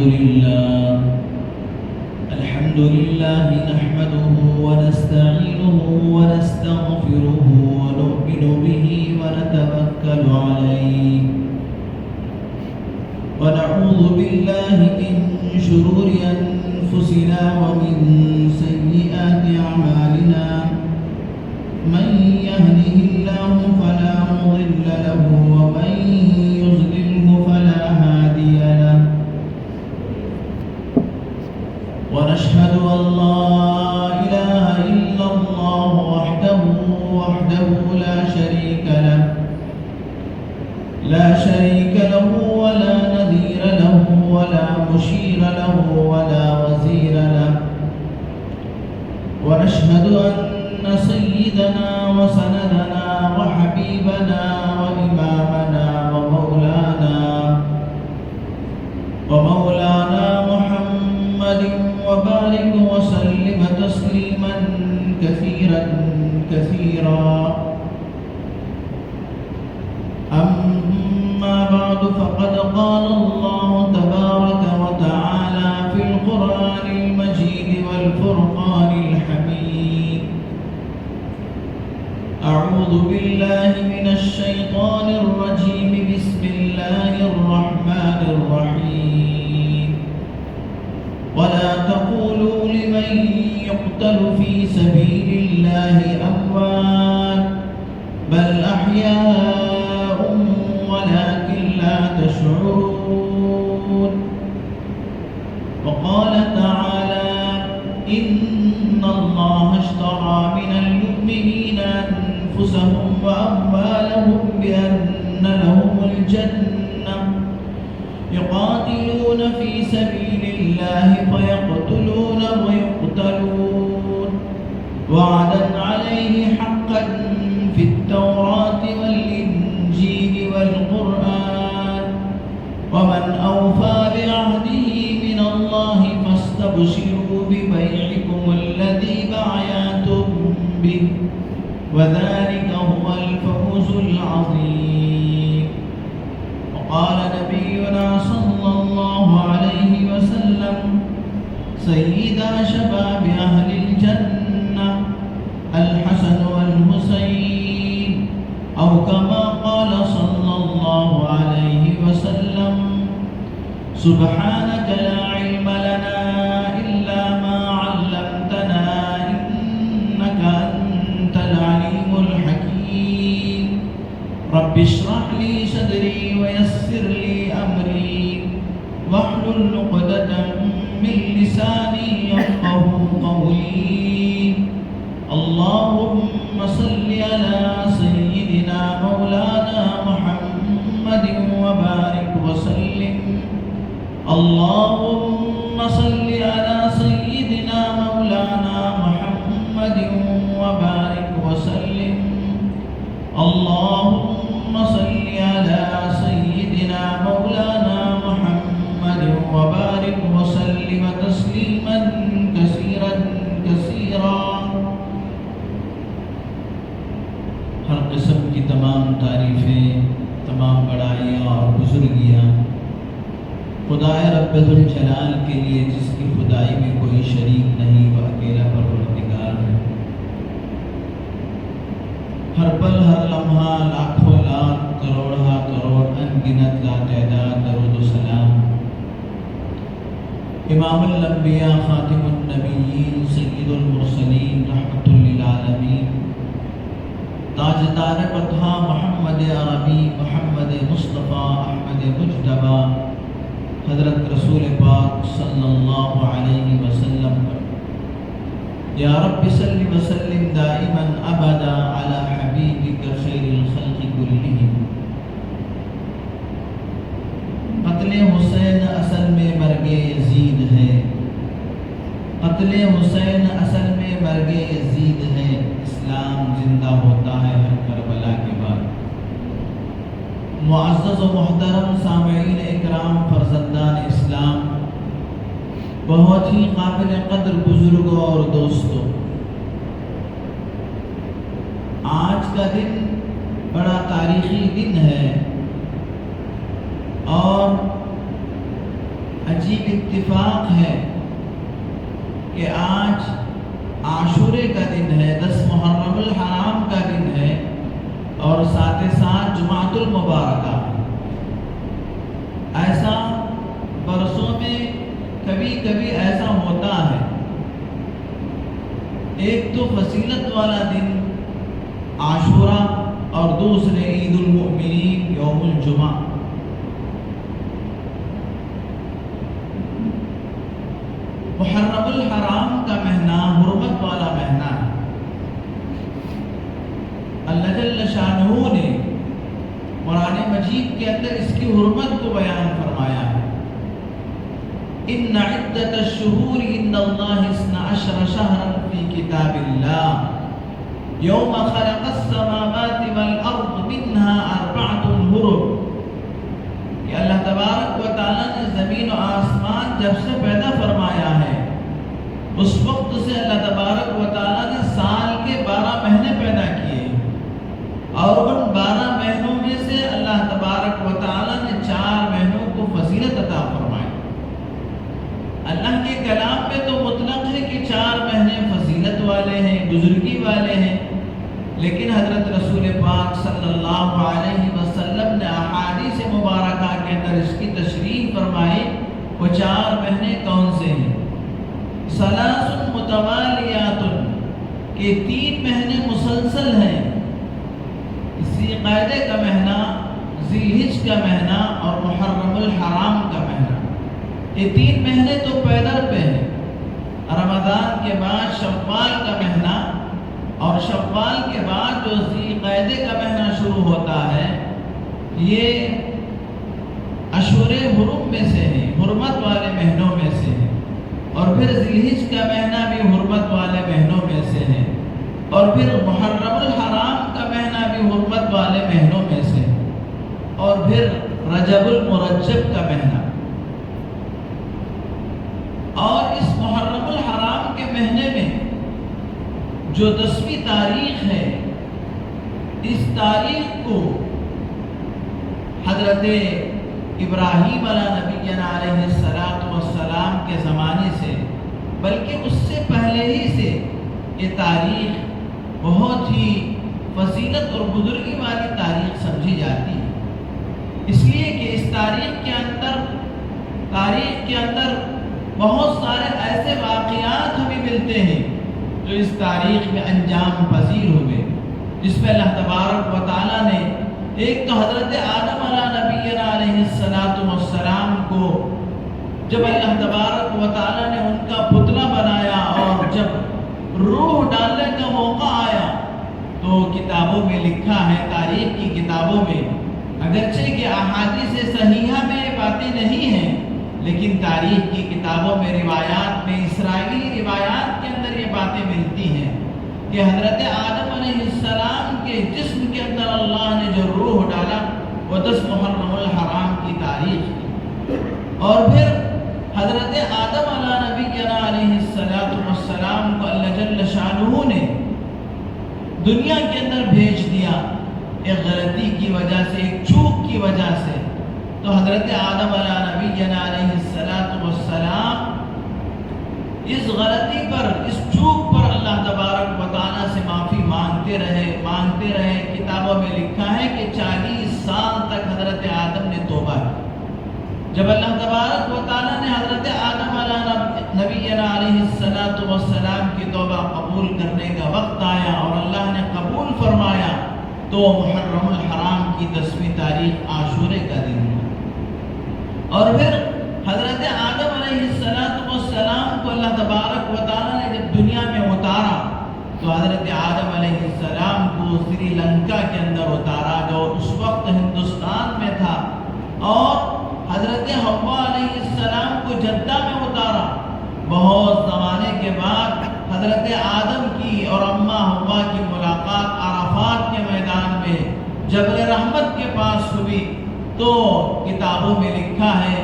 لله نحمده ونستعينه ونستغفره ونؤمن به ونتوكل عليه ونعوذ بالله من شرور أنفسنا ومن سيئات أعمالنا من يهده الله فلا مضل له ومن يضلله فلا هادي له ونشهد أن لا إله إلا الله وحده لا شريك له ولا نذير له ولا مشير له ولا وزير له ونشهد أن سيدنا وسندنا وحبيبنا وإمامنا ومولانا محمد وبارك وسلم تسليما كثيرا أما بعد فقد قال الله تبارك وتعالى في القرآن المجيد والفرقان الحميد أعوذ بالله من الشيطان الرجيم بسم الله الرحمن الرحيم ولا تقولوا لمن يقتل في سبيل الله أموات بل أحياء ولكن لا تشعرون وقال تعالى إن الله اشترى من المؤمنين أنفسهم وأموالهم بأن لهم الجنة يقاتلون في سبيل الله فيقتلون ويقتلون وعدا عليه حقا في التوراة والإنجيل والقرآن ومن أوفى بعهده من الله فاستبشروا ببيعكم الذي بايعتم به وذلك هو الفوز العظيم وقال نبينا صلى الله عليه وسلم سيدا شباب أهل الجنة الحسن والحسين أو كما قال صلى الله عليه وسلم سبحانك لا علم لنا إلا ما علمتنا إنك أنت العليم الحكيم رب اشرح لي صدري ويسر لي أمري واحلل عقدة من لساني يفقهوا قولي اللهم صل على سيدنا مولانا محمد وبارك وسلم اللهم صل على سيدنا مولانا محمد وبارك وسلم اللهم صل على سيدنا مولانا محمد وبارك وسلم تسليما كثيرا ہر قسم کی تمام تعریفیں تمام بڑائیاں اور بزرگیاں خدائے رب ذوالجلال کے لیے جس کی خدائی میں کوئی شریک نہیں وہ اکیلا پروردگار ہے ہر پل ہر لمحہ لاکھوں لاکھ کروڑہ کروڑ انگنت لاتعداد درود و سلام امام الانبیاء خاتم النبیین سید المرسلین رحمت للعالمین تاجدار بطحا محمد عربی محمد مصطفیٰ احمد مجتبی حضرت رسول پاک صلی اللہ علیہ وسلم پر یا رب صلی وسلم دائما ابدا علی حبیبک خیر الخلق کلہم قتل حسین اصل میں مرگ یزید ہے قتل حسین اصل میں مرگ یزید ہے اسلام زندہ ہوتا ہے ہر کربلا کے بعد معزز و محترم سامعین اکرام فرزندان اسلام بہت ہی قابل قدر بزرگوں اور دوستوں آج کا دن بڑا تاریخی دن ہے اور عجیب اتفاق ہے کہ آج عاشورے کا دن ہے، 10 محرم الحرام کا دن ہے اور ساتھ ساتھ جمعۃ المبارکہ ہے۔ ایسا برسوں میں کبھی کبھی ایسا ہوتا ہے، ایک تو فضیلت والا دن عاشورہ اور دوسرے عید المؤمنین یوم الجمعہ۔ محرم الحرام کا مہینہ حرمت والا مہینہ ہے۔ اللہ جل شانہ نے قرآن مجید کے اندر اس کی حرمت کو بیان فرمایا ہے۔ ان عدۃ الشہور عند اللہ 12 شہرا فی کتاب اللہ یوم خلق السماوات والارض منها 4 حرم۔ کہ اللہ تبارک و تعالیٰ نے زمین و آسمان جب سے پیدا فرمایا ہے، اس وقت سے اللہ تبارک و تعالیٰ نے سال کے 12 مہینے پیدا کیے، اور ان 12 مہینوں میں سے اللہ تبارک و تعالیٰ نے 4 مہینوں کو فضیلت عطا فرمائی۔ اللہ کے کلام میں تو مطلق ہے کہ 4 مہینے فضیلت والے ہیں، بزرگی والے ہیں، لیکن حضرت رسول پاک صلی اللہ علیہ وسلم نے احادیث مبارکہ کے اندر اس کی تشریح فرمائی۔ وہ 4 مہینے کون سے ہیں؟ ثلاث متوالیات، کہ 3 مہینے مسلسل ہیں، ذی قعدہ کا مہینہ، ذی الحجہ کا مہینہ اور محرم الحرام کا مہینہ۔ یہ 3 مہینے تو پیدر پہ ہیں۔ رمضان کے بعد شوال کا مہینہ، اور شوال کے بعد جو ذی قعدہ کا مہینہ شروع ہوتا ہے، یہ اشہر حرم میں سے ہے، حرمت والے مہینوں میں سے ہے، اور پھر ذی الحجہ کا مہینہ بھی حرمت والے مہینوں میں سے ہے، اور پھر محرم الحرام کا مہینہ بھی حرمت والے مہینوں میں سے ہے، اور پھر رجب المرجب کا مہینہ۔ اور اس محرم الحرام کے مہینے میں جو 10ویں تاریخ ہے، اس تاریخ کو حضرت ابراہیم علیہ نبینا علیہ السلام کے زمانے سے، بلکہ اس سے پہلے ہی سے یہ تاریخ بہت ہی فضیلت اور بزرگی والی تاریخ سمجھی جاتی ہے، اس لیے کہ اس تاریخ کے اندر بہت سارے ایسے واقعات ہمیں ملتے ہیں جو اس تاریخ میں انجام پذیر ہوئے، جس میں اللہ تبارک و تعالیٰ نے ایک تو حضرت آدم علیہ نبینا علیہ السلام کو جب اللہ تبارک و تعالیٰ نے ان کا پتلا بنایا، اور جب روح ڈالنے کا موقع آیا تو کتابوں میں لکھا ہے، تاریخ کی کتابوں میں، اگرچہ کہ احادیث صحیحہ میں یہ باتیں نہیں ہیں، لیکن تاریخ کی کتابوں میں، روایات میں، اسرائیلی روایات کے اندر یہ باتیں ملتی ہیں کہ حضرت آدم علیہ السلام کے جسم کے اندر اللہ نے جو روح ڈالا وہ 10 محرم الحرام کی تاریخ ہے، اور پھر حضرت آدم علیہ السلام کو اللہ جل شانہ نے دنیا کے اندر بھیج دیا ایک غلطی کی وجہ سے، ایک چوک کی وجہ سے۔ تو حضرت آدم علیہ السلام اس غلطی پر، اس چوک پر اللہ تبارک و تعالیٰ سے معافی مانگتے رہے۔ کتابوں میں لکھا ہے کہ 40 سال تک حضرت آدم نے توبہ کی۔ جب اللہ تبارک و تعالیٰ نے حضرت آدم علیہ السلام کی توبہ قبول کرنے کا وقت آیا اور اللہ نے قبول فرمایا، تو محرم الحرام کی 10ویں تاریخ عاشورے کا دن ہے۔ اور پھر حضرت آدم علیہ السلام کو اللہ تبارک و تعالیٰ نے جب دنیا میں اتارا، تو حضرت آدم علیہ السلام کو سری لنکا کے اندر اتارا، جو اس وقت ہندوستان میں تھا، اور حضرت حوا علیہ السلام کو جدہ میں اتارا۔ بہت زمانے کے بعد حضرت آدم کی اور اماں حوا کی ملاقات عرفات کے میدان میں جبل رحمت کے پاس ہوئی، تو کتابوں میں لکھا ہے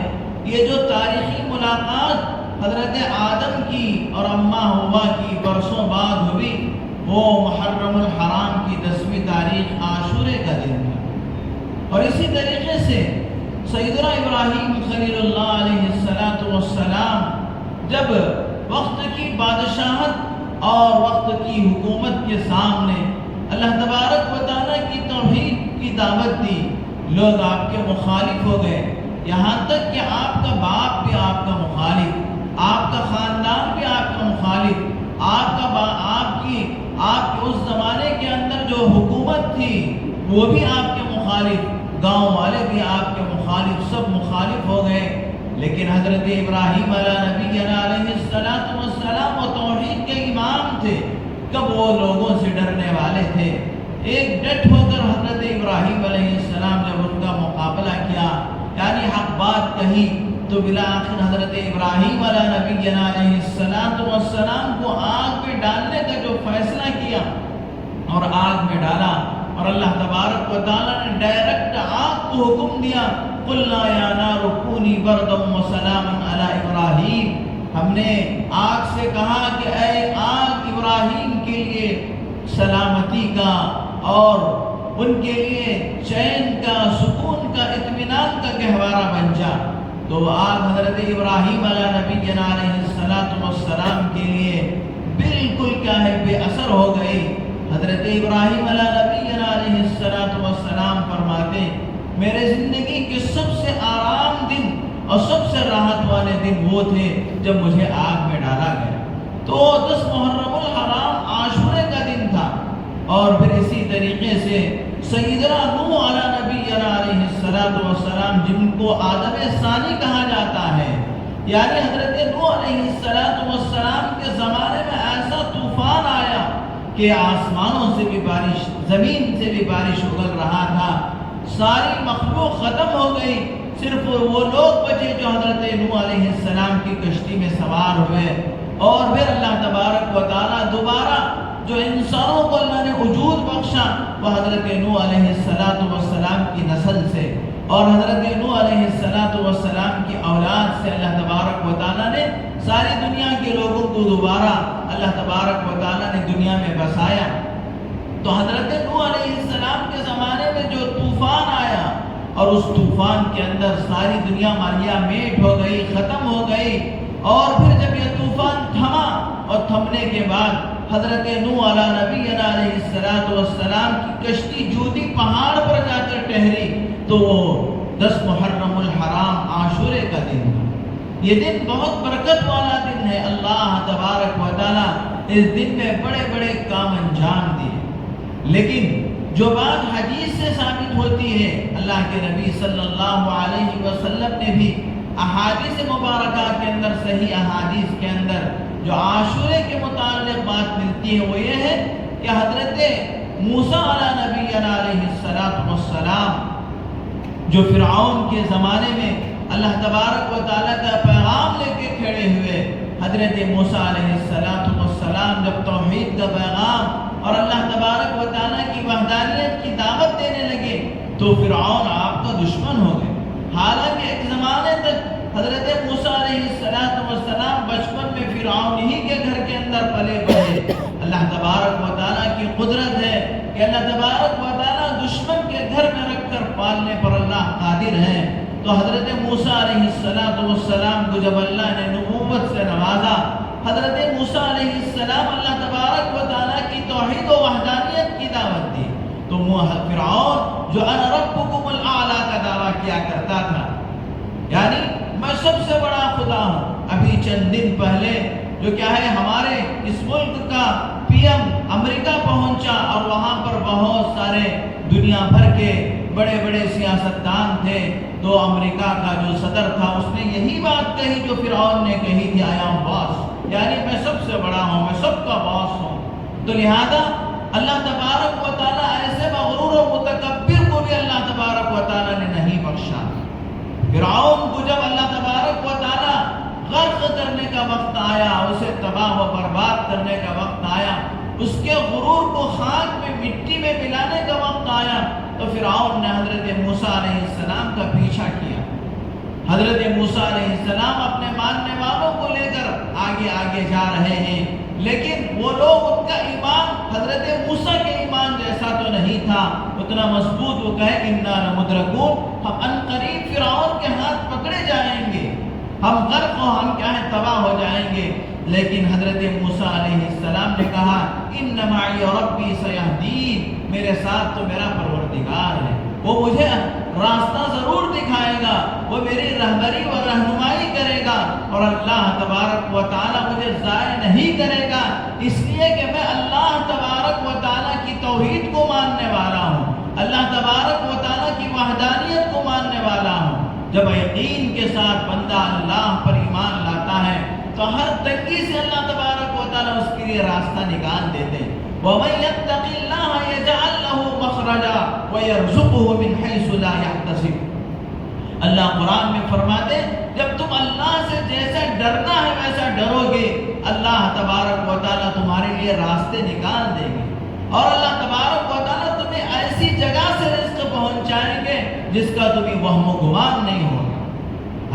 یہ جو تاریخی ملاقات حضرت آدم کی اور اماں حوا کی برسوں بعد ہوئی، وہ محرم الحرام کی 10ویں تاریخ عاشورے کا دن ہے۔ اور اسی طریقے سے سیدنا ابراہیم خلیل اللہ علیہ السلام جب وقت کی بادشاہت اور وقت کی حکومت کے سامنے اللہ تبارک و تعالیٰ کی توحید کی دعوت دی، لوگ آپ کے مخالف ہو گئے، یہاں تک کہ آپ کا باپ بھی آپ کا مخالف، آپ کا خاندان بھی آپ کا مخالف، آپ کے اس زمانے کے اندر جو حکومت تھی وہ بھی آپ کے مخالف، گاؤں والے بھی آپ کے مخالف، سب مخالف ہو گئے۔ لیکن حضرت ابراہیم علیہ السلام و توحید کے امام تھے، کب وہ لوگوں سے ڈرنے والے تھے۔ ایک ڈٹ ہو کر حضرت ابراہیم علیہ السلام جب ان کا مقابلہ کیا، یعنی حق بات کہی، تو بالآخر حضرت ابراہیم علیہ السلام کو آگ میں ڈالنے کا جو فیصلہ کیا اور آگ میں ڈالا، اور اللہ تبارک و تعالیٰ نے ڈائریکٹ آگ کو حکم دیا، قُلْنَا يَا نَارُ كُونِي بَرْدًا وَسَلَامًا عَلَىٰ إِبْرَاهِيمَ، ہم نے آگ سے کہا کہ اے آگ ابراہیم کے لیے سلامتی کا اور ان کے لیے چین کا، سکون کا، اطمینان کا گہوارہ بن جا۔ تو آگ حضرت ابراہیم علیہ السلام کے لیے بالکل کیا ہے بے اثر ہو گئی۔ حضرت ابراہیم علیہ السلام فرماتے میرے زندگی کے سب سے آرام دن اور سب سے راحت والے دن وہ تھے جب مجھے آگ میں ڈالا گیا۔ تو 10 محرم الحرام عاشورے کا دن تھا، اور پھر اسی طریقے سے سیدنا نوح علیہ السلام جن کو آدم ثانی کہا جاتا ہے، یعنی حضرت نوح علیہ السلام کے زمانے میں ایسا طوفان آیا کہ آسمانوں سے بھی بارش، زمین سے بھی بارش اگل رہا تھا، ساری مخلوق ختم ہو گئی، صرف وہ لوگ بچے جو حضرت نوح علیہ السلام کی کشتی میں سوار ہوئے۔ اور پھر اللہ تبارک و تعالیٰ دوبارہ جو انسانوں کو اللہ نے وجود بخشا وہ حضرت نوح علیہ السلام کی نسل سے، اور حضرت نوح علیہ السلام کی اولاد سے اللہ تبارک و تعالیٰ نے ساری دنیا کے لوگوں کو دوبارہ اللہ تبارک و تعالیٰ نے دنیا میں بسایا۔ تو حضرت نوح علیہ السلام کے زمانے میں جو طوفان آیا، اور اس طوفان کے اندر ساری دنیا مالیہ میٹ ہو گئی، ختم ہو گئی، اور پھر جب یہ طوفان تھما اور تھمنے کے بعد حضرت نوح علیہ السلام کی کشتی جودی پہاڑ پر جا کر ٹھہری، تو وہ 10 محرم الحرام عاشورے کا دن تھا۔ یہ دن بہت برکت والا دن ہے، اللہ تبارک و تعالیٰ اس دن میں بڑے بڑے کام انجام دیے۔ لیکن جو بات حدیث سے ثابت ہوتی ہے، اللہ کے نبی صلی اللہ علیہ وسلم نے بھی احادیث مبارکہ کے اندر، صحیح احادیث کے اندر جو عاشورے کے متعلق بات ملتی ہے وہ یہ ہے کہ حضرت موسیٰ علیہ السلام جو فرعون کے زمانے میں اللہ تبارک و تعالیٰ کا پیغام لے کے کھڑے ہوئے، حضرت موسیٰ علیہ السلام جب توحید کا پیغام اور اللہ تبارک و تعالیٰ کی وحدانیت کی دعوت دینے لگے تو فرعون آپ کا دشمن ہو گئے۔ حالانکہ ایک زمانے تک حضرت موسیٰ علیہ السلام بچپن میں فرعون ہی کے گھر کے اندر پلے بڑھے۔ اللہ تبارک و تعالیٰ کی قدرت ہے کہ اللہ تبارک و تعالیٰ دشمن کے گھر میں رکھ کر پالنے پر اللہ قادر ہے۔ تو حضرت موسیٰ علیہ السلام کو جب اللہ نے نبوت سے نوازا، حضرت موسیٰ علیہ السلام اللہ تبارک و تعالیٰ کی توحید و وحدانیت کی دعوت دی، تو فرعون جو انا ربکم الاعلی کا دعویٰ کیا کرتا تھا، یعنی میں سب سے بڑا خدا ہوں، ابھی چند دن پہلے جو کیا ہے ہمارے اس ملک کا پی ایم امریکہ پہنچا، اور وہاں پر بہت سارے دنیا بھر کے بڑے بڑے سیاستدان تھے، تو امریکہ کا جو صدر تھا اس نے یہی بات کہی جو فرعون نے کہی تھی، آئی ایم باس، یعنی میں سب سے بڑا ہوں، میں سب کا باس ہوں۔ تو لہذا اللہ تبارک و تعالیٰ ایسے مغرور و متکبر کو بھی اللہ تبارک و تعالیٰ نے نہیں بخشا۔ فرعون کو جب اللہ تبارک و تعالیٰ غرق کرنے کا وقت آیا، اسے تباہ و برباد کرنے کا وقت آیا، اس کے غرور کو خاک میں مٹی میں ملانے کا وقت آیا، تو فرعون نے حضرت موسیٰ علیہ السلام کا پیچھا کیا۔ حضرت موسیٰ علیہ السلام اپنے ماننے والوں کو لے کر آگے آگے جا رہے ہیں، لیکن وہ لوگ ان کا ایمان حضرت موسیٰ کے ایمان جیسا تو نہیں تھا، اتنا مضبوط۔ وہ کہے انا لمدرکون، ہم ان قریب فرعون کے ہاتھ پکڑے جائیں گے، ہم غرق ہو، ہم کیا ہے تباہ ہو جائیں گے۔ لیکن حضرت موسیٰ علیہ السلام نے کہا ان معی ربی سیہدین، میرے ساتھ تو میرا پروردگار ہے، وہ مجھے راستہ ضرور دکھائے گا، وہ میری رہبری و رہنمائی کرے گا، اور اللہ تبارک و تعالیٰ مجھے ضائع نہیں کرے گا، اس لیے کہ میں اللہ تبارک و تعالیٰ کی توحید کو ماننے والا ہوں، اللہ تبارک و تعالیٰ کی وحدانیت کو ماننے والا ہوں۔ جب یقین کے ساتھ بندہ اللہ پر ایمان لاتا ہے تو ہر تنگی سے اللہ تبارک و تعالیٰ اس کے لیے راستہ نکال دیتے ہیں۔ وَمَن يَتَّقِ اللَّهَ يَجْعَل لَّهُ مَخْرَجًا وَيَرْزُقْهُ مِنْ حَيْثُ لَا يَحْتَسِبُ۔ اللہ قرآن میں فرماتے جب تم اللہ سے جیسا ڈرنا ہے ویسا ڈرو گے، اللہ تبارک و تعالیٰ تمہارے لیے راستے نکال دیں گے، اور اللہ تبارک و تعالیٰ تمہیں ایسی جگہ سے رزق پہنچائیں گے جس کا تمہیں وہم و گمان نہیں ہوگا۔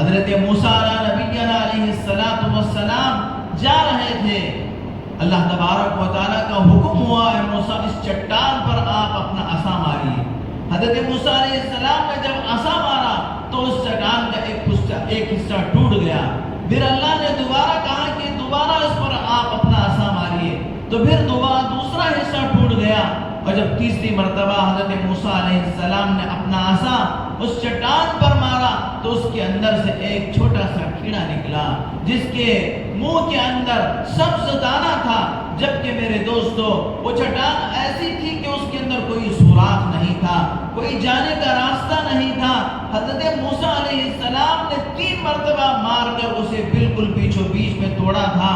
حضرت موسیٰ علیہ السلام جا رہے تھے، اللہ تبارک و تعالیٰ کا حکم ہوا ہے موسیٰ اس چٹان پر آپ اپنا عصا ماریے۔ حضرت موسیٰ علیہ السلام نے جب عصا مارا تو اس چٹان کا ایک حصہ ٹوٹ گیا، پھر اللہ نے دوبارہ کہا کہ دوبارہ اس پر آپ اپنا عصا ماریے، تو پھر دوسرا حصہ ٹوٹ گیا، اور جب تیسری مرتبہ حضرت موسیٰ علیہ السلام نے اپنا عصا اس چٹان پر مارا تو اس کے اندر سے ایک چھوٹا سا کیڑا نکلا جس کے منہ کے اندر سبز دانہ تھا، جبکہ میرے دوستو وہ چٹان ایسی تھی کہ اس کے اندر کوئی سوراخ نہیں تھا، کوئی جانے کا راستہ نہیں تھا۔ حضرت موسیٰ علیہ السلام نے 3 مرتبہ مار کر اسے بالکل بیچوں بیچ میں توڑا تھا،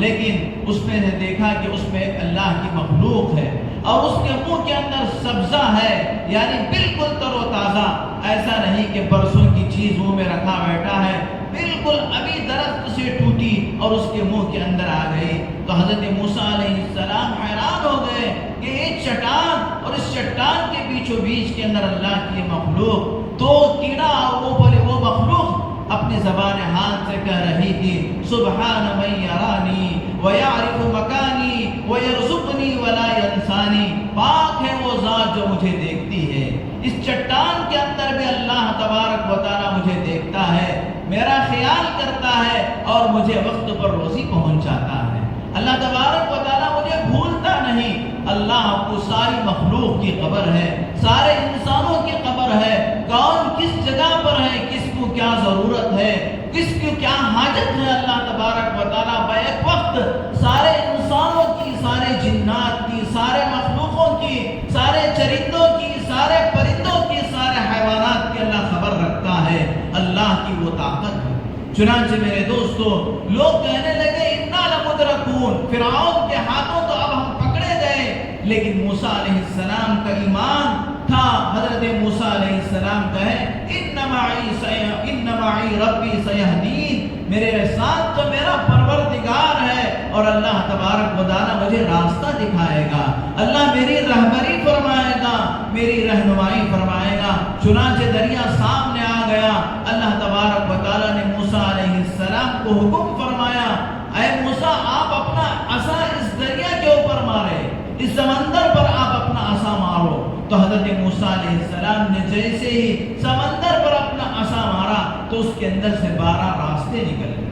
لیکن اس میں نے دیکھا کہ اس میں ایک اللہ کی مخلوق ہے اور اس کے منہ کے اندر سبزہ ہے، یعنی بالکل تر و تازہ، ایسا نہیں کہ برسوں کی چیز منہ میں رکھا بیٹھا ہے، بالکل ابھی درخت سے ٹوٹی اور اس کے منہ کے اندر آ گئی۔ تو حضرت موسیٰ علیہ السلام حیران ہو گئے کہ ایک چٹان اور اس چٹان کے بیچوں بیچ کے اندر اللہ کی مخلوق، تو کیڑا اور وہ مخلوق اپنی زبان حال سے کہہ رہی تھی سبحان من یرانی ویعرف مکانی ویرزقنی ولا ینسانی، پاک ہے وہ ذات جو مجھے دیکھتی ہے، اس چٹان کے اندر بھی اللہ تبارک و تعالیٰ مجھے دیکھتا ہے، میرا خیال کرتا ہے اور مجھے وقت پر روزی پہنچاتا ہے، اللہ تبارک و تعالیٰ مجھے بھولتا نہیں۔ اللہ کو ساری مخلوق کی خبر ہے، سارے انسانوں کی خبر ہے، کون کس جگہ پر ہے، کس کو کیا ضرورت ہے، کس کو کیا حاجت ہے، اللہ تبارک و تعالیٰ بیک وقت سارے انسانوں کی، سارے جنات کی، سارے مخلوقوں کی، سارے چرندوں کی، سارے پرندوں کی، سارے حیوانات کی اللہ خبر رکھتا ہے، اللہ کی وہ طاقت ہے۔ چنانچہ میرے دوستو لوگ کہنے لگے انا لمدرکون، فرعون کے ہاتھوں تو اب ہم پکڑے گئے، لیکن موسیٰ علیہ السلام کا ایمان تھا۔ حضرت موسیٰ علیہ السلام کہے ان معی ربی سیہدین، میرے ساتھ تو میرا پروردگار ہے اور اللہ تبارک و تعالیٰ مجھے راستہ دکھائے گا، اللہ میری رہبری فرمائے گا، میری رہنمائی فرمائے گا۔ چنانچہ دریا سامنے آ گیا، اللہ تبارک و تعالیٰ نے موسیٰ علیہ السلام کو حکم فرمایا اے موسیٰ آپ اپنا عصا اس دریا کے اوپر مارے، اس سمندر پر آپ اپنا عصا مارو۔ تو حضرت موسیٰ علیہ السلام نے جیسے ہی سمندر پر اپنا عصا مارا تو اس کے اندر سے 12 راستے نکل گئے،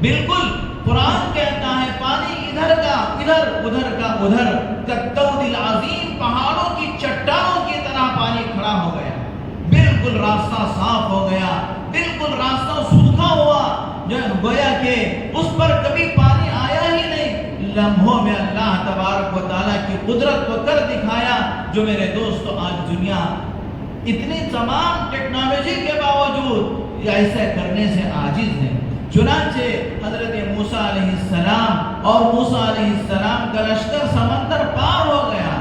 بالکل قرآن کہتا ہے پانی ادھر کا ادھر، ادھر کا ادھر، کالطود العظیم، پہاڑوں کی چٹانوں کی طرح پانی کھڑا ہو گیا، بالکل راستہ صاف ہو گیا، بالکل راستہ سوکھا ہوا، جو گویا کہ اس پر کبھی پانی آیا ہی نہیں۔ لمحوں میں اللہ تبارک و تعالیٰ کی قدرت کو کر دکھایا، جو میرے دوستو آج دنیا اتنی تمام ٹیکنالوجی کے باوجود ایسے کرنے سے عاجز ہے۔ چنانچہ حضرت موسیٰ علیہ السلام اور موسیٰ علیہ السلام کا لشکر سمندر پار ہو گیا،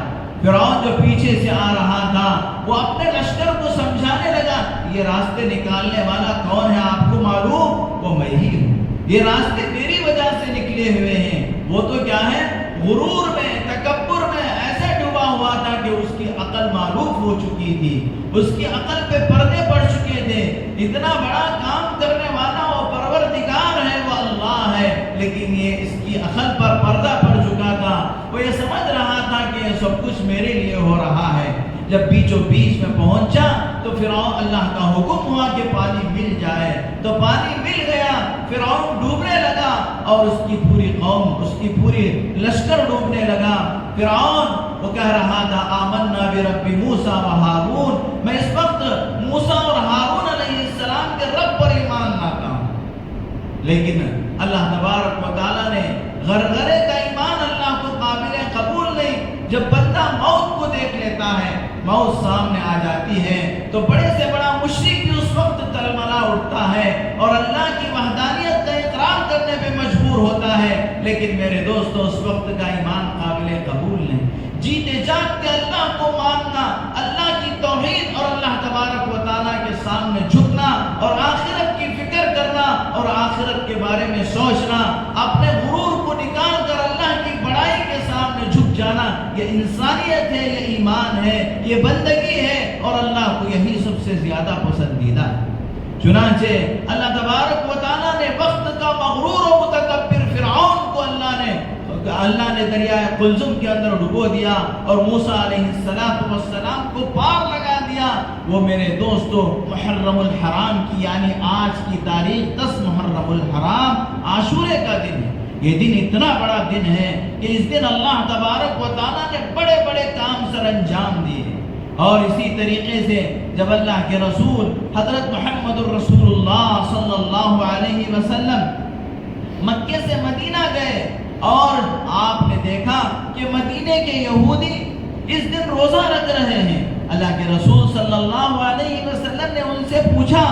فرعون جو پیچھے سے آ رہا تھا وہ اپنے لشکر کو سمجھانے لگا یہ راستے نکالنے والا کون ہے آپ کو معلوم؟ وہ میں ہی ہوں، یہ راستے میری وجہ سے نکلے ہوئے ہیں۔ وہ تو کیا ہے غرور میں، تکبر میں ایسے ڈوبا ہوا تھا کہ اس کی عقل معروف ہو چکی تھی، اس کی عقل پہ پردے پڑ چکے تھے، اتنا بڑا کام کرنے والا وہ پروردگار ہے، وہ اللہ ہے، لیکن یہ اس کی عقل پر پردہ پڑ چکا تھا، وہ یہ سمجھ رہا تھا کہ یہ سب کچھ میرے لیے ہو رہا ہے۔ جب بیچوں بیچ میں پہنچا تو فرعون اللہ کا حکم ہوا کہ پانی مل جائے، تو پانی مل گیا، فرعون ڈوبنے لگا اور اس کی پوری قوم، اس کی پوری لشکر ڈوبنے لگا۔ فرعون وہ کہہ رہا تھا آمنا برب موسیٰ و ہارون، میں اس وقت موسیٰ اور ہارون علیہ السلام کے رب پر ایمان لاتا ہوں، لیکن اللہ تبارک و تعالیٰ نے غرغرے کا ایمان اللہ کو قابل قبول نہیں۔ جب بندہ موت کو دیکھ لیتا ہے، موت سامنے آ جاتی ہے، تو بڑے سے بڑا مشرک بھی اس وقت تلملا اٹھتا ہے اور اللہ کی وحدانیت کا اقرار کرنے پہ مجبور ہوتا ہے، لیکن میرے دوستو اس وقت کا ایمان قابل قبول نہیں۔ جیتے جاگتے اللہ کو ماننا، اللہ کی توحید اور اللہ تبارک و تعالیٰ کے سامنے جھکنا اور آخرت کی فکر کرنا اور آخرت کے بارے میں سوچنا، اپنے غرور کو نکال کر اللہ کی بڑائی کے سامنے جھک جانا، یہ انسانیت ہے، یہ ایمان ہے، یہ بندگی ہے اور اللہ کو یہی سب سے زیادہ پسندیدہ ہے۔ چنانچہ اللہ تبارک و تعالیٰ نے وقت کا مغرور و متکبر فرعون کو اللہ نے دریائے قلزم کے اندر ڈبو دیا اور موسیٰ علیہ السلام کو پار لگا دیا۔ وہ میرے دوستو محرم الحرام کی یعنی آج کی تاریخ 10 محرم الحرام عاشورے کا دن ہے۔ یہ دن اتنا بڑا دن ہے کہ اس دن اللہ تبارک و تعالیٰ نے بڑے بڑے کام سر انجام دیے، اور اسی طریقے سے جب اللہ کے رسول حضرت محمد الرسول اللہ صلی اللہ علیہ وسلم مکے سے مدینہ گئے اور آپ نے دیکھا کہ مدینے کے یہودی اس دن روزہ رکھ رہے ہیں، اللہ کے رسول صلی اللہ علیہ وسلم نے ان سے پوچھا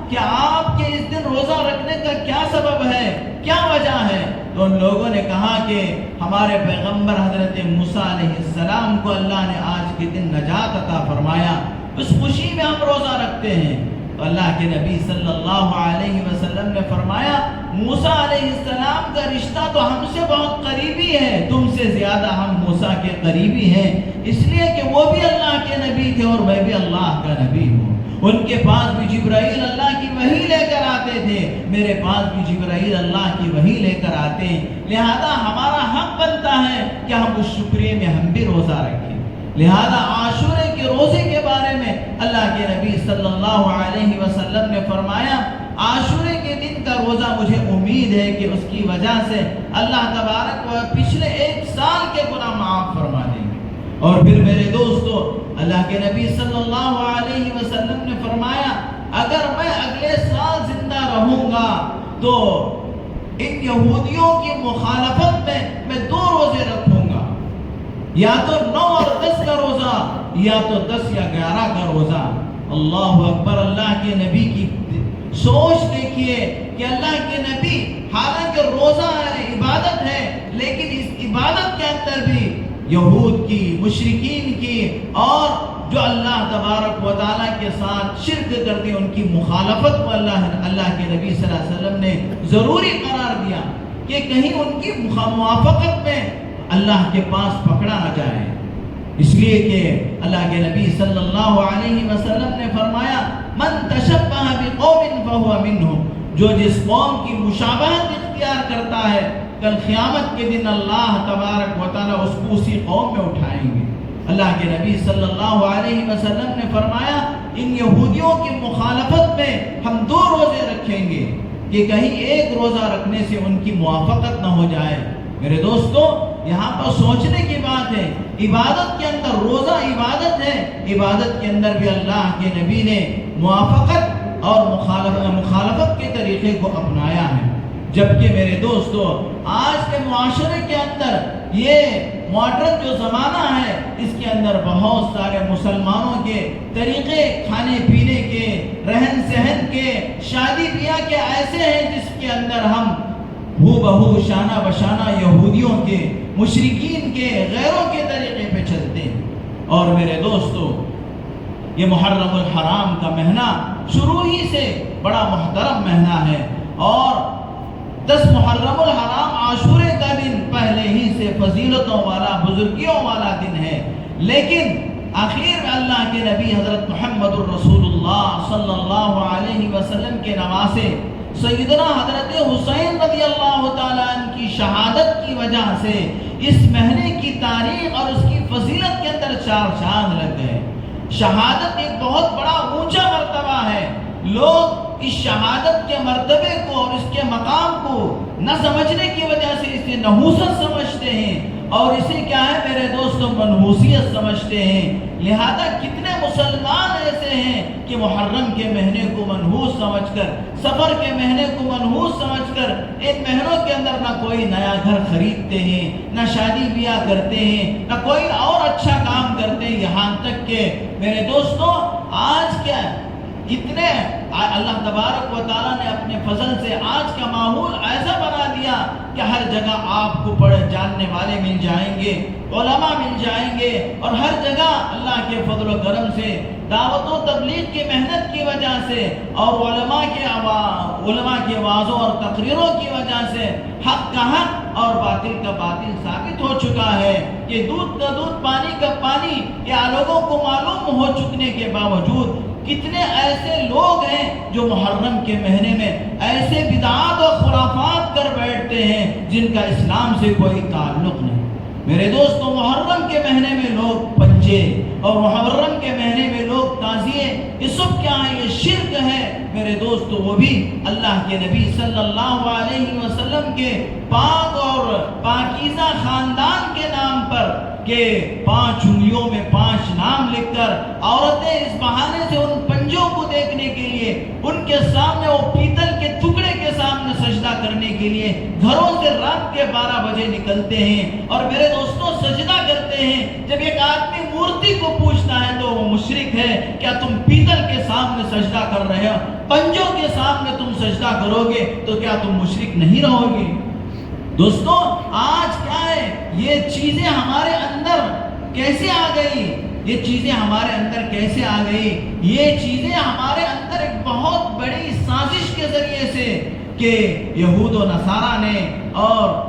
کہ آپ کے اس دن روزہ رکھنے کا کیا سبب ہے، کیا وجہ ہے؟ تو ان لوگوں نے کہا کہ ہمارے پیغمبر حضرت موسیٰ علیہ السلام کو اللہ نے آج کے دن نجات عطا فرمایا، اس خوشی میں ہم روزہ رکھتے ہیں۔ تو اللہ کے نبی صلی اللہ علیہ وسلم نے فرمایا موسیٰ علیہ السلام کا رشتہ تو ہم سے بہت قریبی ہے، تم سے زیادہ ہم موسیٰ کے قریبی ہیں، اس لیے کہ وہ بھی اللہ کے نبی تھے اور میں بھی اللہ کا نبی ہوں۔ ان کے پاس بھی جبرائیل اللہ کی وحی لے کر آتے تھے، میرے پاس بھی جبرائیل اللہ کی وحی لے کر آتے ہیں، لہذا ہمارا حق بنتا ہے کہ ہم اس شکریہ میں ہم بھی روزہ رکھیں۔ لہذا عاشورے کے روزے کے بارے میں اللہ کے نبی صلی اللہ علیہ وسلم نے فرمایا عاشورے کے دن کا روزہ مجھے امید ہے کہ اس کی وجہ سے اللہ تبارک و پچھلے 1 سال کے گناہ معاف فرما دیں گے۔ اور پھر میرے دوستو اللہ کے نبی صلی اللہ علیہ وسلم نے فرمایا اگر میں اگلے سال زندہ رہوں گا تو ان یہودیوں کی مخالفت میں 2 روزے رکھوں گا، یا تو 9 اور 10 کا روزہ یا تو 10 یا 11 کا روزہ۔ اللہ اکبر! اللہ کے نبی کی سوچ دیکھیے کہ اللہ کے نبی حالانکہ روزہ عبادت ہے لیکن اس عبادت کے اندر بھی یہود کی، مشرکین کی اور جو اللہ تبارک و تعالیٰ کے ساتھ شرک کرتے ان کی مخالفت کو اللہ کے نبی صلی اللہ علیہ وسلم نے ضروری قرار دیا کہ کہیں ان کی موافقت میں اللہ کے پاس پکڑا نہ جائے، اس لیے کہ اللہ کے نبی صلی اللہ علیہ وسلم نے فرمایا من تشبہ بقوم فہو منہم، جو جس قوم کی مشابہت اختیار کرتا ہے کل قیامت کے دن اللہ تبارک و تعالیٰ اس کو اسی قوم میں اٹھائیں گے۔ اللہ کے نبی صلی اللہ علیہ وسلم نے فرمایا ان یہودیوں کی مخالفت میں ہم 2 روزے رکھیں گے کہ کہیں ایک روزہ رکھنے سے ان کی موافقت نہ ہو جائے۔ میرے دوستو یہاں پر سوچنے کی بات ہے، عبادت کے اندر روزہ عبادت ہے، عبادت کے اندر بھی اللہ کے نبی نے موافقت اور مخالفت کے طریقے کو اپنایا ہے۔ جبکہ میرے دوستو آج کے معاشرے کے اندر یہ ماڈرن جو زمانہ ہے اس کے اندر بہت سارے مسلمانوں کے طریقے کھانے پینے کے، رہن سہن کے، شادی بیاہ کے ایسے ہیں جس کے اندر ہم ہو بہو شانہ بشانہ یہودیوں کے، مشرکین کے، غیروں کے طریقے پہ چلتے ہیں۔ اور میرے دوستو یہ محرم الحرام کا مہینہ شروع ہی سے بڑا محترم مہینہ ہے اور 10 محرم الحرام عاشورے کا دن پہلے ہی سے فضیلتوں والا، بزرگیوں والا دن ہے، لیکن آخر میں اللہ کے نبی حضرت محمد الرسول اللہ صلی اللہ علیہ وسلم کے نواسے سیدنا حضرت حسین رضی اللہ تعالیٰ عنہ کی شہادت کی وجہ سے اس مہینے کی تاریخ اور اس کی فضیلت کے اندر 4 چاند لگ گئے۔ شہادت ایک بہت بڑا اونچا مرتبہ ہے. لوگ اس شہادت کے مرتبے کو اور اس کے مقام کو نہ سمجھنے کی وجہ سے اسے نحوست سمجھتے ہیں اور اسے کیا ہے میرے دوستوں منحوسیت سمجھتے ہیں. لہذا کتنے مسلمان ایسے ہیں کہ محرم کے مہینے کو منحوس سمجھ کر، سفر کے مہینے کو منحوس سمجھ کر ان مہینوں کے اندر نہ کوئی نیا گھر خریدتے ہیں، نہ شادی بیاہ کرتے ہیں، نہ کوئی اور اچھا کام کرتے ہیں. یہاں تک کہ میرے دوستوں آج کیا اتنے اللہ تبارک و تعالیٰ نے اپنے فضل سے آج کا ماحول ایسا بنا دیا کہ ہر جگہ آپ کو پڑھ جاننے والے مل جائیں گے، علماء مل جائیں گے، اور ہر جگہ اللہ کے فضل و کرم سے دعوت و تبلیغ کی محنت کی وجہ سے اور علماء کے وعظوں اور تقریروں کی وجہ سے حق کا حق اور باطل کا باطل ثابت ہو چکا ہے. کہ دودھ کا دودھ پانی کا پانی یا لوگوں کو معلوم ہو چکنے کے باوجود کتنے ایسے لوگ ہیں جو محرم کے مہینے میں ایسے بدعات اور خرافات کر بیٹھتے ہیں جن کا اسلام سے کوئی تعلق نہیں. میرے دوستوں محرم کے مہینے میں لوگ پنجے اور محرم کے مہینے میں لوگ تعزیے، یہ سب کیا ہے؟ یہ شرک ہے میرے دوستوں. وہ بھی اللہ کے نبی صلی اللہ علیہ وسلم کے پاک اور پاکیزہ خاندان کے نام پر کہ 5 انگلیوں میں 5 نام لکھ کر عورتیں اس بہانے سے ان پنجوں کو دیکھنے کے لیے ان کے سامنے وہ پیتل کے ٹکڑے کے سامنے سجدہ کرنے کے لیے گھروں سے رات کے 12 بجے نکلتے ہیں اور میرے دوستوں سجدہ کرتے ہیں. جب ایک آدمی مورتی کو پوچھتا ہے تو وہ مشرک ہے. کیا تم پیتل کے سامنے سجدہ کر رہے ہو؟ پنجوں کے سامنے تم سجدہ کرو گے تو کیا تم مشرک نہیں رہو گے؟ دوستوں آج کیا ہے یہ چیزیں ہمارے اندر کیسے آ گئی؟ یہ چیزیں ہمارے اندر کیسے آ گئی؟ یہ چیزیں ہمارے اندر ایک بہت بڑی سازش کے ذریعے سے کہ یہود و نصارہ نے اور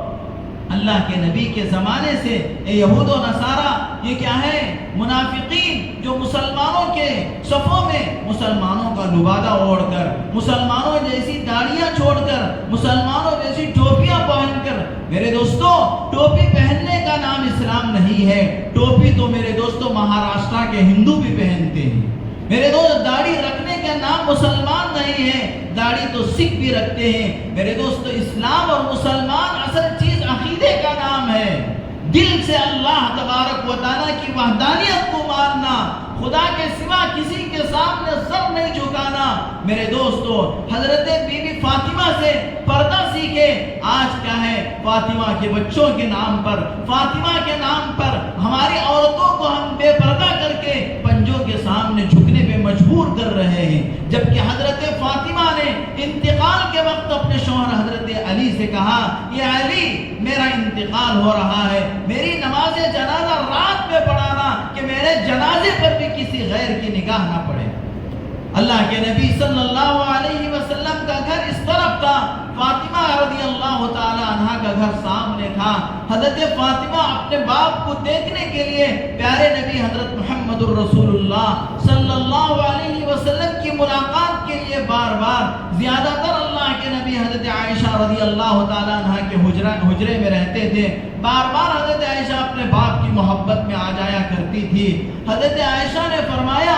اللہ کے نبی کے زمانے سے یہود و نصارہ یہ کیا ہے منافقین جو مسلمانوں کے صفوں میں مسلمانوں کا لبادہ اوڑھ کر، مسلمانوں جیسی داڑیاں چھوڑ کر، مسلمانوں جیسی ٹوپیاں پہن کر. میرے دوستوں ٹوپی پہننے کا نام اسلام نہیں ہے. ٹوپی تو میرے دوستوں مہاراشٹر کے ہندو بھی پہنتے ہیں. میرے دوست داڑھی رکھنے کا نام مسلمان نہیں ہے. داڑھی تو سکھ بھی رکھتے ہیں. میرے دوست اسلام اور مسلمان اصل چیز عقیدے کا نام ہے. دل سے اللہ تبارک و تعالیٰ کی وحدانیت کو ماننا، خدا کے سوا کسی کے سامنے سر نہیں جھکانا. میرے دوستو حضرت بی بی فاطمہ سے پردہ سیکھے. آج کیا ہے فاطمہ کے بچوں کے نام پر، فاطمہ کے نام پر ہماری عورتوں کو ہم بے پردہ کر کے پنجوں کے سامنے جھکنے پہ مجبور کر رہے ہیں. جبکہ حضرت فاطمہ نے انتقال کے وقت اپنے شوہر حضرت علی سے کہا یہ علی میرا انتقال ہو رہا ہے، میری نماز جنازہ رات میں پڑھانا کہ میرے جنازے پر بھی کسی غیر کی نگاہ نہ پڑے. اللہ کے نبی صلی اللہ علیہ وسلم کا گھر اس طرف تھا، فاطمہ رضی اللہ تعالی عنہا کا گھر سامنے تھا. حضرت فاطمہ اپنے باپ کو دیکھنے کے لیے پیارے نبی حضرت محمد الرسول اللہ صلی اللہ علیہ وسلم کی ملاقات کے لیے بار بار زیادہ تر اللہ کے نبی حضرت عائشہ رضی اللہ تعالی عنہا کے حجرے میں رہتے تھے. بار بار حضرت عائشہ اپنے باپ کی محبت میں آ جایا کرتی تھی. حضرت عائشہ نے فرمایا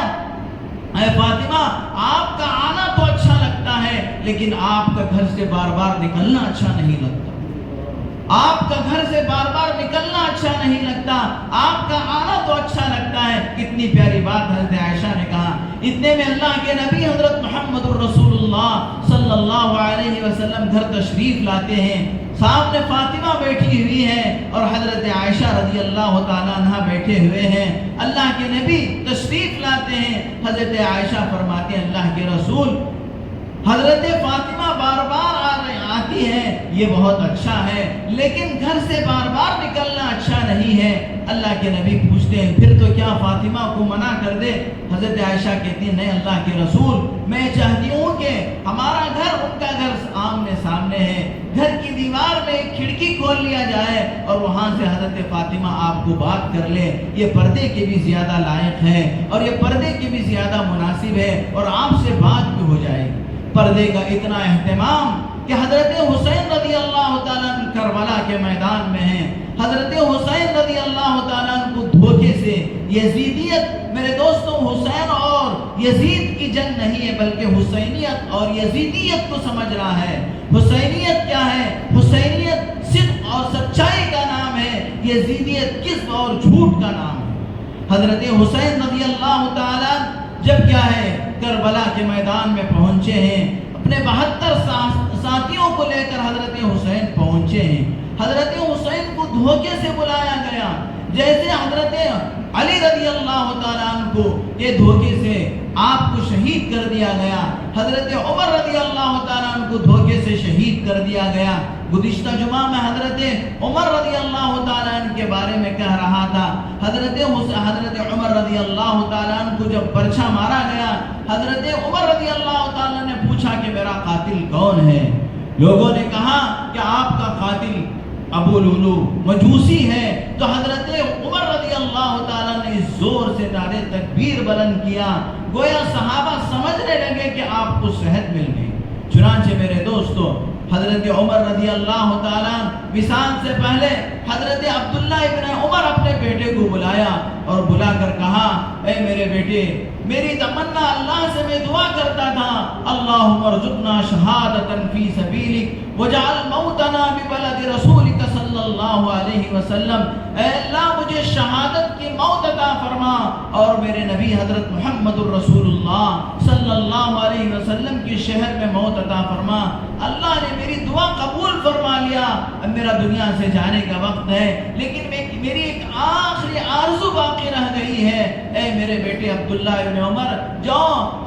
اے فاطمہ آپ کا آنا تو اچھا لگتا ہے لیکن آپ کا گھر سے بار بار نکلنا اچھا نہیں لگتا. آپ کا گھر سے بار بار نکلنا اچھا نہیں لگتا، آپ کا آنا تو اچھا لگتا ہے. کتنی پیاری بات حضرت عائشہ نے کہا. اتنے میں اللہ کے نبی حضرت محمد الرسول اللہ صلی اللہ علیہ وسلم گھر تشریف لاتے ہیں. سامنے فاطمہ بیٹھی ہوئی ہے اور حضرت عائشہ رضی اللہ تعالیٰ عنہ بیٹھے ہوئے ہیں. اللہ کے نبی تشریف لاتے ہیں. حضرت عائشہ فرماتے ہیں اللہ کے رسول حضرت فاطمہ بار بار آتی ہے یہ بہت اچھا ہے لیکن گھر سے بار بار نکلنا اچھا نہیں ہے. اللہ کے نبی پوچھتے ہیں پھر تو کیا فاطمہ کو منع کر دے؟ حضرت عائشہ کہتی ہیں نہیں اللہ کے رسول میں چاہتی ہوں کہ ہمارا گھر ان کا گھر آمنے سامنے ہے، گھر کی دیوار میں ایک کھڑکی کھول لیا جائے اور وہاں سے حضرت فاطمہ آپ کو بات کر لے. یہ پردے کے بھی زیادہ لائق ہے اور یہ پردے کے بھی زیادہ مناسب ہے اور آپ سے بات بھی ہو جائے گی. پردے کا اتنا اہتمام کہ حضرت حسین رضی اللہ تعالیٰ عنہ کربلا کے میدان میں ہیں. حضرت حسین رضی اللہ تعالیٰ عنہ کو دھوکے سے یزیدیت میرے دوستوں حسین اور یزید کی جنگ نہیں ہے، بلکہ حسینیت اور یزیدیت کو سمجھ رہا ہے۔ حسینیت کیا ہے؟ حسینیت صدق اور سچائی کا نام ہے، یزیدیت کذب اور جھوٹ کا نام ہے۔ حضرت حسین رضی اللہ تعالیٰ جب کیا ہے کربلا کے میدان میں پہنچے ہیں، اپنے 72 ساتھیوں کو لے کر حضرت حسین پہنچے ہیں۔ حضرت حسین کو دھوکے سے بلایا گیا، جیسے حضرت علی رضی اللہ تعالیٰ عنہ کو یہ دھوکے سے آپ کو شہید کر دیا گیا، حضرت عمر رضی اللہ تعالیٰ عنہ کو دھوکے سے شہید کر دیا گیا۔ گزشتہ جمعہ میں حضرت عمر رضی اللہ تعالیٰ عنہ کے بارے میں کہہ رہا تھا، حضرت عمر رضی اللہ تعالیٰ عنہ کو جب پرچھا مارا گیا، حضرت عمر رضی اللہ تعالیٰ نے پوچھا کہ میرا قاتل کون ہے؟ لوگوں نے کہا کہ آپ کا قاتل ابو لولو مجوسی ہے۔ تو حضرت عمر رضی اللہ تعالیٰ نے زور سے نعرے تکبیر بلند کیا، گویا صحابہ سمجھنے لگے کہ آپ کو صحت مل گئی۔ چنانچہ میرے دوستو حضرت عمر رضی اللہ تعالیٰ وصال سے پہلے حضرت عبداللہ ابن عمر اپنے بیٹے کو بلایا اور بلا کر کہا، اے میرے بیٹے، میری تمنا اللہ سے میں دعا کرتا تھا، اللہم ارزقنا شہادتا فی سبیلک وجعل موتنا ببلد رسولک صلی اللہ علیہ وسلم، اے اللہ مجھے شہادت کی موت عطا فرما اور میرے نبی حضرت محمد الرسول اللہ صلی اللہ علیہ وسلم کی شہر میں موت عطا فرما۔ اللہ نے میری دعا قبول فرما لیا، اب میرا دنیا سے جانے کا وقت ہے، لیکن میری ایک آخری آرزو باقی رہ گئی ہے، اے میرے بیٹے عبداللہ ابن عمر، جو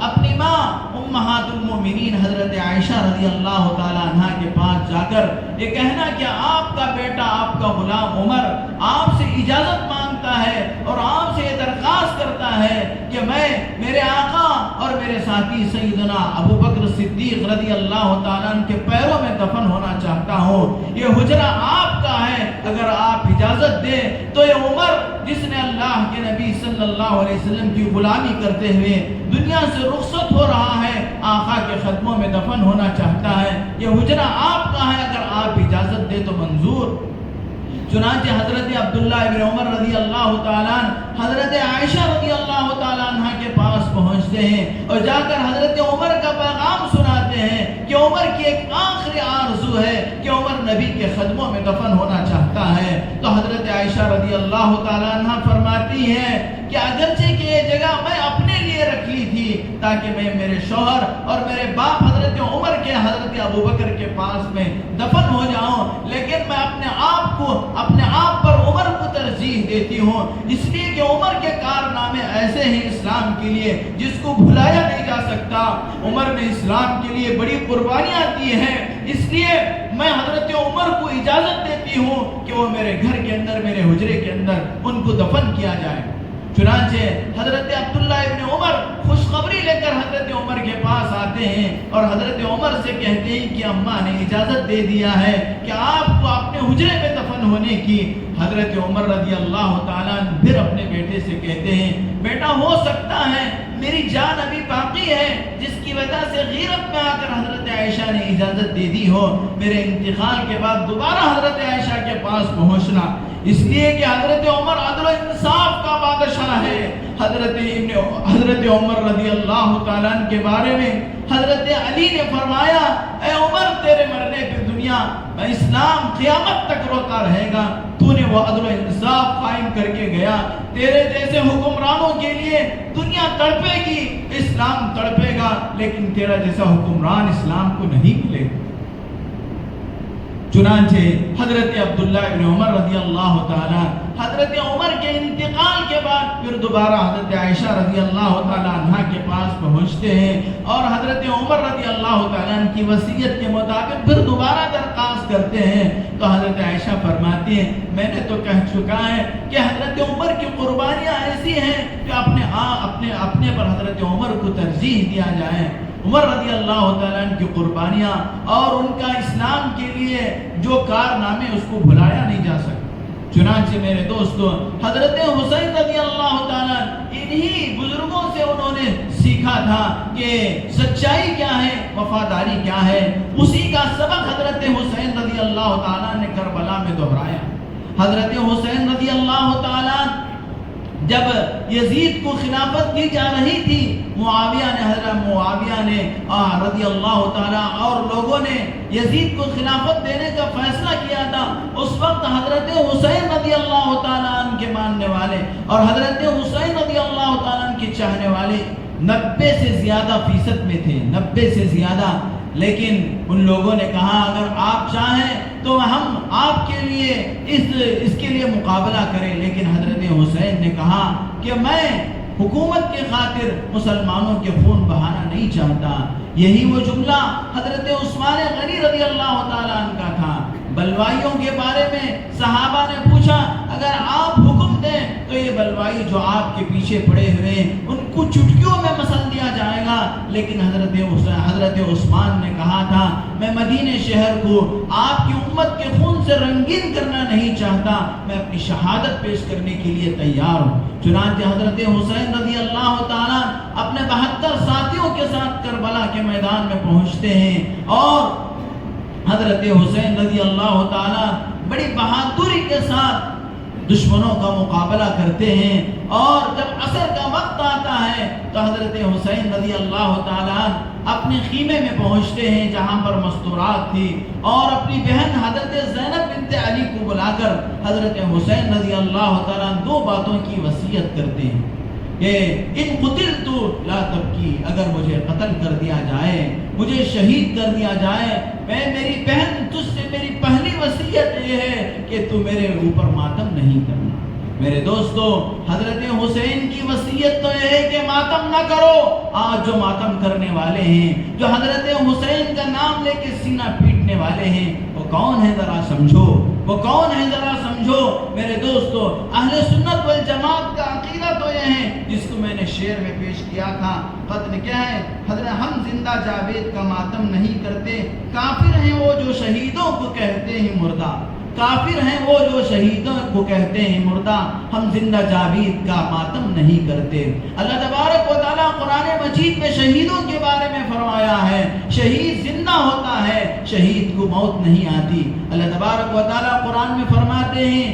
اپنی ماں امہات المومنین حضرت عائشہ رضی اللہ تعالیٰ عنہ کے پاس جا کر یہ کہنا کہ آپ کا بیٹا، آپ کا غلام عمر آپ سے اجازت مانگتا ہے اور آپ سے یہ درخواست کرتا ہے کہ میں میرے آقا اور میرے ساتھی سیدنا ابو بکر صدیق رضی اللہ تعالیٰ عنہ کے پیروں میں دفن ہونا چاہتا ہوں، یہ حجرہ آپ کا ہے، اگر آپ اجازت دیں تو یہ عمر جس نے اللہ کے نبی صلی اللہ علیہ وسلم کی غلامی کرتے ہوئے دنیا سے رخصت ہو رہا ہے، آقا کے قدموں میں دفن ہونا چاہتا ہے، یہ حجرہ آپ کا ہے، اگر آپ اجازت دیں تو منظور۔ چنانچہ حضرت عبداللہ ابن عمر رضی اللہ تعالیٰ حضرت عائشہ رضی اللہ تعالیٰ عنہ کے پاس پہنچتے ہیں اور جا کر حضرت عمر کا پیغام سناتے ہیں کہ عمر کی ایک آخری آرزو ہے کہ عمر نبی کے قدموں میں دفن ہونا چاہتا ہے۔ تو حضرت عائشہ رضی اللہ تعالیٰ عنہ فرماتی ہیں کہ اگرچہ کہ یہ جگہ میں اپنے لیے رکھ لی تھی تاکہ میں میرے شوہر اور میرے باپ حضرت عمر کے حضرت ابو بکر کے پاس میں دفن ہو جاؤں، لیکن میں اپنے آپ پر عمر کو ترجیح دیتی ہوں، اس لیے کہ عمر کے کارنامے ایسے ہیں اسلام کے لیے جس کو بھلایا نہیں جا سکتا۔ عمر نے اسلام کے لیے بڑی قربانیاں دی ہیں، اس لیے میں حضرت عمر کو اجازت دیتی ہوں کہ وہ میرے گھر کے اندر، میرے حجرے کے اندر ان کو دفن کیا جائے۔ چنانچہ حضرت عبداللہ ابن عمر خوشخبری لے کر حضرت عمر کے پاس آتے ہیں اور حضرت عمر سے کہتے ہیں کہ اماں نے اجازت دے دیا ہے کہ آپ کو اپنے حجرے میں دفن ہونے کی۔ حضرت عمر رضی اللہ تعالیٰ پھر اپنے بیٹے سے کہتے ہیں، بیٹا ہو سکتا ہے میری جان ابھی باقی ہے، جس کی وجہ سے غیرت میں آ کر حضرت عائشہ نے اجازت دے دی ہو میرے انتقال کے بعد دوبارہ حضرت عائشہ کے پاس پہنچنا، اس لیے کہ حضرت عمر عدل و انصاف کا بادشاہ ہے۔ حضرت عمر رضی اللہ تعالیٰ عنہ کے بارے میں حضرت علی نے فرمایا، اے عمر تیرے مرنے پہ دنیا میں اسلام قیامت تک روتا رہے گا، تو نے وہ عدل و انصاف قائم کر کے گیا، تیرے جیسے حکمرانوں کے لیے دنیا تڑپے گی، اسلام تڑپے گا، لیکن تیرا جیسا حکمران اسلام کو نہیں ملے گا۔ چنانچہ حضرت عبداللہ ابن عمر رضی اللہ تعالیٰ حضرت عمر کے انتقال کے بعد پھر دوبارہ حضرت عائشہ رضی اللہ تعالیٰ عنہ کے پاس پہنچتے ہیں اور حضرت عمر رضی اللہ تعالیٰ عنہ کی وصیت کے مطابق پھر دوبارہ درخواست کرتے ہیں۔ تو حضرت عائشہ فرماتی ہیں، میں نے تو کہہ چکا ہے کہ حضرت عمر کی قربانیاں ایسی ہیں کہ اپنے پر حضرت عمر کو ترجیح دیا جائے۔ عمر رضی اللہ تعالیٰ عنہ کی قربانیاں اور ان کا اسلام کے لیے جو کارنامے اس کو بھلایا نہیں جا سکتا۔ چنانچہ میرے دوستو حضرت حسین رضی اللہ تعالیٰ انہی بزرگوں سے انہوں نے سیکھا تھا کہ سچائی کیا ہے، وفاداری کیا ہے، اسی کا سبق حضرت حسین رضی اللہ تعالیٰ نے کربلا میں دہرایا۔ حضرت حسین رضی اللہ تعالیٰ جب یزید کو خلافت دی جا رہی تھی، حضرت معاویہ نے رضی اللہ تعالیٰ اور لوگوں نے یزید کو خلافت دینے کا فیصلہ کیا تھا، اس وقت حضرت حسین رضی اللہ تعالیٰ عنہ کے ماننے والے اور حضرت حسین رضی اللہ تعالیٰ عنہ کے چاہنے والے 90 سے زیادہ فیصد میں تھے، 90 سے زیادہ. لیکن ان لوگوں نے کہا اگر آپ چاہیں تو ہم آپ کے لیے اس کے لیے مقابلہ کریں، لیکن حضرت حسین نے کہا کہ میں حکومت کے خاطر مسلمانوں کے خون بہانا نہیں چاہتا. یہی وہ جملہ حضرت عثمان غنی رضی اللہ تعالیٰ عنہ کا تھا. بلوائیوں کے بارے میں صحابہ نے پوچھا اگر آپ حکم دیں تو یہ بلوائی جو آپ کے پیچھے پڑے ہوئے ہیں ان کو چٹکیوں میں مسل دیا جائے گا. لیکن حضرت عثمان نے کہا تھا میں مدینہ شہر کو آپ کی امت کے خون سے رنگین کرنا نہیں چاہتا، میں اپنی شہادت پیش کرنے کے لیے تیار ہوں. چنانچہ حضرت حسین رضی اللہ تعالیٰ اپنے 72 ساتھیوں کے ساتھ کربلا کے میدان میں پہنچتے ہیں اور حضرت حسین رضی اللہ تعالیٰ بڑی بہادری کے ساتھ دشمنوں کا مقابلہ کرتے ہیں. اور جب عصر کا وقت آتا ہے تو حضرت حسین رضی اللہ تعالیٰ اپنے خیمے میں پہنچتے ہیں جہاں پر مستورات تھی، اور اپنی بہن حضرت زینب بنت علی کو بلا کر حضرت حسین رضی اللہ تعالیٰ 2 باتوں کی وصیت کرتے ہیں کہ ان قتلت لا تبکی، اگر مجھے قتل کر دیا جائے، مجھے شہید کر دیا جائے، میری بہن تجھ سے میری پہلی وصیت یہ ہے کہ تو میرے اوپر ماتم نہیں کرنا. میرے دوستو، حضرت حسین کی وصیت تو یہ ہے کہ ماتم نہ کرو. آج جو ماتم کرنے والے ہیں، جو حضرت حسین کا نام لے کے سینہ پیٹنے والے ہیں، وہ کون ہے ذرا سمجھو، وہ کون ہے ذرا سمجھو. میرے دوستو، اہل سنت والجماعت کا عقیدہ تو یہ ہے جس کو میں نے شعر میں پیش کیا تھا. قتل کیا ہے؟ حضرت ہم زندہ جاوید کا ماتم نہیں کرتے، کافر ہیں وہ جو شہیدوں کو کہتے ہیں مردہ، کافر ہیں وہ جو شہیدوں کو کہتے ہیں مردہ، ہم زندہ جاوید کا ماتم نہیں کرتے. اللہ تبارک و تعالیٰ قرآن مجید میں شہیدوں کے بارے میں فرمایا ہے شہید زندہ ہوتا ہے، شہید کو موت نہیں آتی. اللہ تبارک و تعالیٰ قرآن میں فرماتے ہیں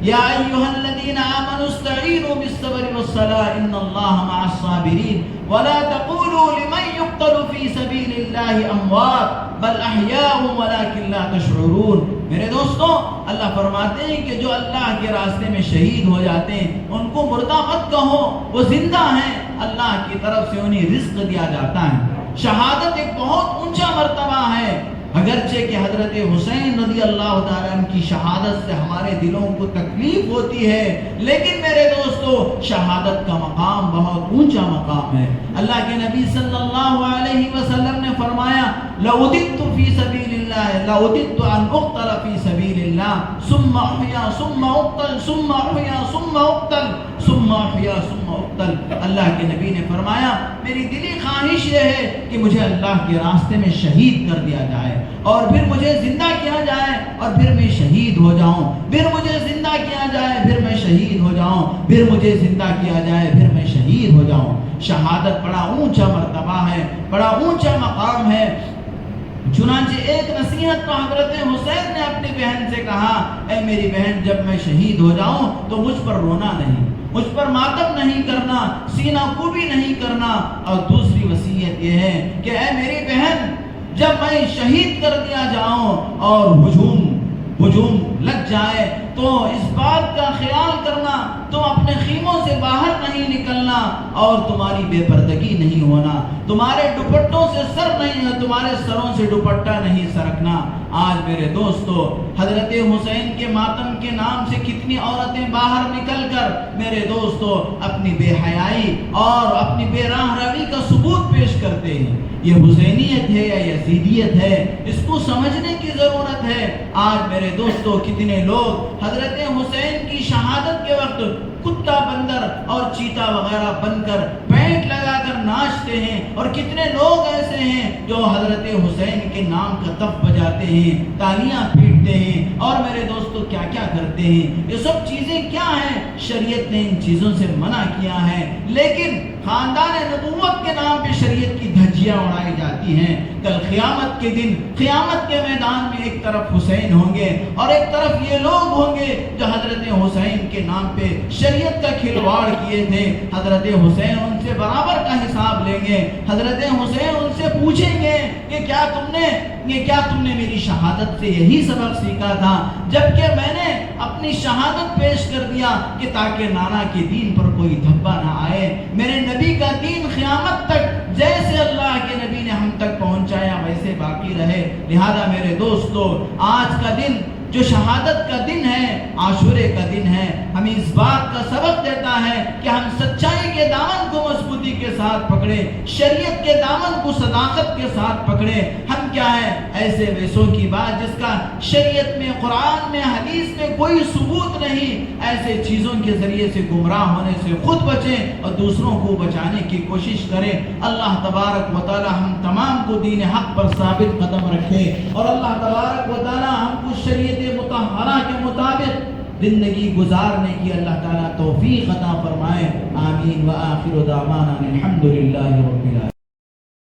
یا ایھا الذین آمنوا استعینوا بالصبر والصلاۃ ان اللہ مع الصابرین ولا تقولوا لمن يقتل في سبيل الله اموات بل احیاء ولكن لا تشعرون. میرے دوستوں، اللہ فرماتے ہیں کہ جو اللہ کے راستے میں شہید ہو جاتے ہیں ان کو مردہ مت کہو، وہ زندہ ہیں، اللہ کی طرف سے انہیں رزق دیا جاتا ہے. شہادت ایک بہت اونچا مرتبہ ہے. اگرچہ کہ حضرت حسین رضی اللہ تعالیٰ عنہ کی شہادت سے ہمارے دلوں کو تکلیف ہوتی ہے، لیکن میرے دوستو شہادت کا مقام بہت اونچا مقام ہے. اللہ کے نبی صلی اللہ علیہ وسلم نے فرمایا لَأُدِدْتُ فِي سَبِيلِ اللَّهِ لَأُدِدْتُ أَنْ أُقْتَلَ فِي سَبِيلِ اللَّهِ ثُمَّ أُحْيَا ثُمَّ أُقْتَلْ ثُمَّ أُحْيَا ثُمَّ أُقْتَلْ ثُمَّ أُحْيَا ثُمَّ أُقْتَلْ. اللہ کے نبی نے فرمایا میری دلی خواہش یہ ہے کہ مجھے اللہ کے راستے میں شہید کر دیا جائے اور پھر مجھے زندہ کیا جائے اور پھر میں شہید ہو جاؤں، پھر مجھے زندہ کیا جائے پھر میں شہید ہو جاؤں، پھر مجھے زندہ کیا جائے پھر میں شہید ہو جاؤں. شہادت بڑا اونچا مرتبہ ہے، بڑا اونچا مقام ہے. چنانچہ ایک نصیحت تو حضرت حسین نے اپنی بہن سے کہا اے میری بہن جب میں شہید ہو جاؤں تو مجھ پر رونا نہیں، مجھ پر ماتم نہیں کرنا، سینہ کوبی نہیں کرنا. اور دوسری وصیت یہ ہے کہ اے میری بہن جب میں شہید کر دیا جاؤں اور ہجوم لگ جائے تو اس بات کا خیال کرنا تم اپنے خیموں سے باہر نہیں نکلنا اور تمہاری بے پردگی نہیں ہونا، تمہارے دوپٹوں سے سر نہیں، تمہارے سروں سے دوپٹہ نہیں سرکنا. آج میرے دوستو حضرت حسین کے ماتم کے نام سے کتنی عورتیں باہر نکل کر میرے دوستو اپنی بے حیائی اور اپنی بے راہ روی کا ثبوت پیش کرتے ہیں. یہ حسینیت ہے یا یزیدیت ہے، اس کو سمجھنے کی ضرورت ہے. آج میرے دوستو کتنے لوگ حضرت حسین کی شہادت کے وقت کتا بندر اور چیتا وغیرہ بن کر پینٹ لگا کر ناچتے ناچتے ہیں، اور کتنے لوگ ایسے ہیں جو حضرت حسین کے نام کا تف بجاتے ہیں، تالیاں پیٹتے ہیں، اور میرے دوستو کیا کیا کرتے ہیں۔ یہ سب چیزیں کیا ہیں؟ شریعت نے ان چیزوں سے منع کیا ہے، لیکن خاندان نبوت کے نام پہ شریعت کی دھجیاں اڑائی جاتی ہیں۔ کل قیامت کے دن، قیامت کے میدان میں ایک طرف حسین ہوں گے اور ایک طرف یہ لوگ ہوں گے جو حضرت حسین کے نام پہ شریعت کا کھلواڑ کیے تھے۔ حضرت حسین ان سے برابر کا حساب لیں گے۔ حضرت حسین ان سے پوچھیں گے کہ کیا تم نے میری شہادت سے یہی سبق سیکھا تھا؟ جبکہ میں نے اپنی شہادت پیش کر دیا کہ تاکہ نانا کے دین پر کوئی دھبا نہ آئے، میرے نبی کا دین قیامت تک جیسے اللہ کے نبی نے ہم تک پہنچایا ویسے باقی رہے۔ لہذا میرے دوستو، آج کا دن جو شہادت کا دن ہے، عاشورے کا دن ہے، ہمیں اس بات کا سبق دیتا ہے کہ ہم سچائی کے دامن کو مضبوطی کے ساتھ پکڑے، شریعت کے دامن کو صداقت کے ساتھ پکڑے۔ ہم کیا ہے؟ ایسے ویسوں کی بات جس کا شریعت میں، قرآن میں، حدیث میں کوئی ثبوت نہیں، ایسے چیزوں کے ذریعے سے گمراہ ہونے سے خود بچیں اور دوسروں کو بچانے کی کوشش کریں۔ اللہ تبارک و تعالی ہم تمام کو دین حق پر ثابت قدم رکھے، اور اللہ تبارک و تعالی ہم کو شریعت مطہرہ کے مطابق زندگی گزارنے کی اللہ تعالیٰ توفیق عطا فرمائے۔ آمین۔ وآخر دعوانا الحمدللہ رب العالمین۔